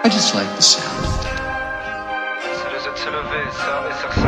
I just like the sound. C'est le V, ça, SR5.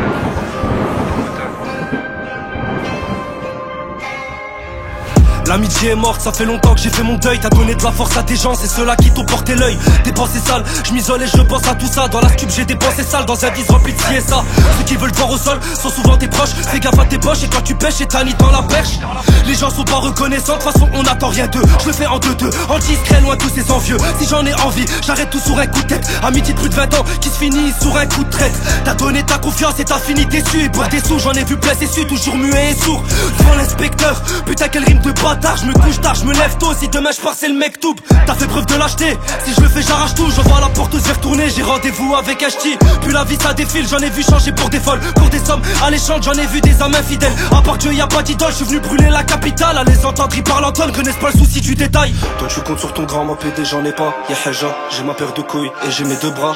L'amitié est morte, ça fait longtemps que j'ai fait mon deuil. T'as donné de la force à des gens, c'est ceux-là qui t'ont porté l'œil. Des pensées sales, je m'isole et je pense à tout ça. Dans la stup j'ai des pensées sales, dans un vise rempli de CSA. Ceux qui veulent te voir au sol sont souvent tes proches. Fais gaffe à tes poches et quand tu pêches et t'as ni dans la perche. Les gens sont pas reconnaissants, de toute façon on n'attend rien d'eux. Je le fais en 2-2, en discret loin tous ces envieux. Si j'en ai envie, j'arrête tout sur un coup de tête. Amitié de plus de 20 ans qui se finit sur un coup de traite. T'as donné ta confiance et t'as fini déçu. Et pour des sous j'en ai vu plein c'est su, toujours muet et sourd. Devant l'inspecteur, putain quelle rime de bâtard. Je me couche tard, je me lève tôt, si demain je pars c'est le mec tout. T'as fait preuve de lâcheté, si je le fais j'arrache tout. J'envoie la porte aux yeux retournés, j'ai rendez-vous avec un ch'ti. Puis la vie ça défile, j'en ai vu changer pour des folles. Pour des sommes alléchantes, j'en ai vu des âmes infidèles. À part Dieu y a pas d'idole, je suis venu brûler la capitale. À les entendre, ils parlent en tonnes, connaissent pas le souci du détail. Toi tu comptes sur ton grand, ma PD j'en ai pas. Y'a Haja, j'ai ma paire de couilles et j'ai mes deux bras.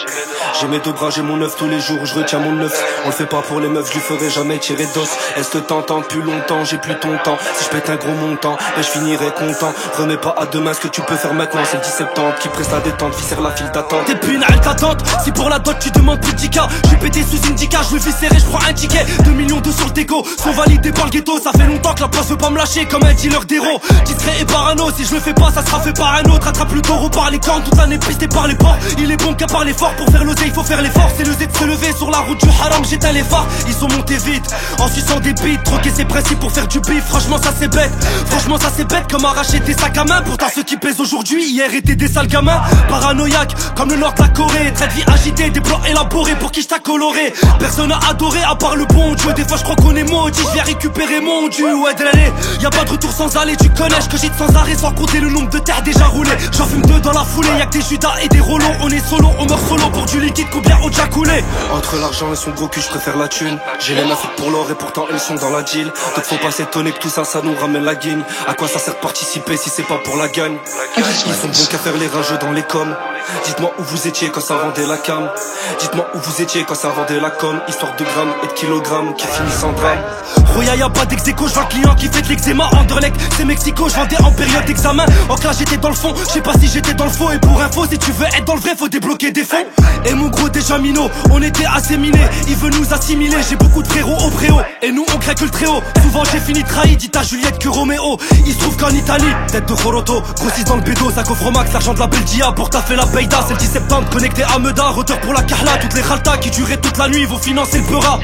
J'ai mes deux bras, j'ai mon neuf tous les jours, je retiens mon neuf. On le fait pas pour les meufs, je lui ferai jamais tirer d'os. Est-ce que t'entends depuis longtemps, j'ai plus ton temps. Si je pète un gros montant, ben je finirai content. Remets pas à demain ce que tu peux faire maintenant. C'est le 10 septembre qui presse la détente, viscère la file d'attente. T'es plus une halte d'attente, si pour la dot tu demandes plus de 10K. J'suis pété sous Indica, je me vis serré, j'prends un ticket. 2 millions de sur le déco, sont validés par le ghetto. Ça fait longtemps que la place veut pas me lâcher comme un dealer d'héros. Discret et parano, si je le fais pas ça sera fait par un autre. Attrape le taureau par les cornes, toute l'année pisté par les ports. Il est bon qu'à parler fort, pour faire l'oseille il faut faire l'effort. C'est le Z de se lever sur la route du haram, j'éteins les phares. Ils sont montés vite, en suçant des bites. Troquer ses principes pour faire du bif, franchement ça c'est bête. Franchement ça c'est bête comme arracher des sacs à main. Pourtant ceux qui pèsent aujourd'hui, hier étaient des sales gamins. Paranoïaques, comme le nord de la Corée. Trait de vie agité, des plans élaborés pour qui je t'a coloré. Personne n'a adoré à part le bon Dieu. Des fois je crois qu'on est maudit, je viens récupérer mon dû. Ouais de l'année, y'a pas de retour sans aller. Tu connais, je cogite sans arrêt, sans compter le nombre de terres déjà roulées. J'en fume deux dans la foulée, y'a que des Judas et des Rolos. On est solo, on meurt solo pour du liquide, combien au déjà coulé. Entre l'argent et son gros cul, je préfère la thune. J'ai les mains faites pour l'or et pourtant elles sont dans la deal. Donc faut pas s'étonner que tout ça, ça nous ramène la guigne. À quoi ça sert de participer si c'est pas pour la gagne? Ils sont bons qu'à faire les rageux dans les coms. Dites-moi où vous étiez quand ça vendait la cam. Dites-moi où vous étiez quand ça vendait la com. Histoire de grammes et de kilogrammes qui finissent en drame. Roya y'a pas d'ex-écho, je vois le client qui fait de l'eczéma. Anderlecht, c'est Mexico, je vendais en période d'examen. En classe j'étais dans le fond, je sais pas si j'étais dans le faux. Et pour info, si tu veux être dans le vrai, faut débloquer des fonds. Et mon gros déjà minot, on était assez minés. Il veut nous assimiler, j'ai beaucoup de frérots au préau. Et nous on craque le très haut, souvent j'ai fini trahi. Dit à Juliette que Roméo, il se trouve qu'en Italie. Tête de Joroto, grossisse dans le bédo. Ça coffre max, l'argent de la Belgia pour taffer la payda. C'est le 10 septembre, connecté à Meda. Retour pour la Carla, toutes les raltas qui duraient toute la nuit vont financer le peura.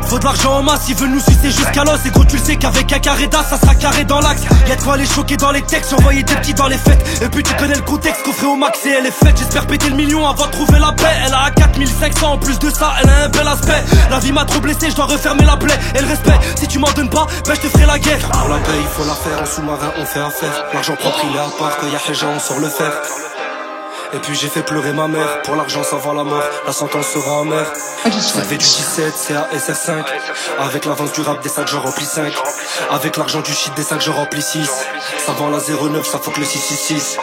Faut de l'argent en masse, ils veulent nous sucer jusqu'à l'os. Et gros tu le sais qu'avec un carré d'as, ça sera carré dans l'axe. Y'a de quoi les choquer dans les textes, j'envoyais des petits dans les fêtes. Et puis tu connais le contexte, coffré au max et elle est faite. J'espère péter le million avant de trouver la paix. Elle a à 4500, en plus de ça, elle a un bel aspect. La vie m'a trop blessé, je dois refermer la plaie. Et le respect, si tu m'en donnes pas, ben je te ferai la guerre. Pour la paix, il faut la faire, en sous-marin on fait affaire. L'argent propre il est à part, quand y'a Haja on sort le fer. Et puis j'ai fait pleurer ma mère, pour l'argent ça va la mort, la sentence sera amère. Ça fait du 17, c'est à SR5. Avec l'avance du rap des sacs j'en remplis 5. Avec l'argent du shit des sacs j'en remplis 6. Ça vend la 09, ça fuck le 666.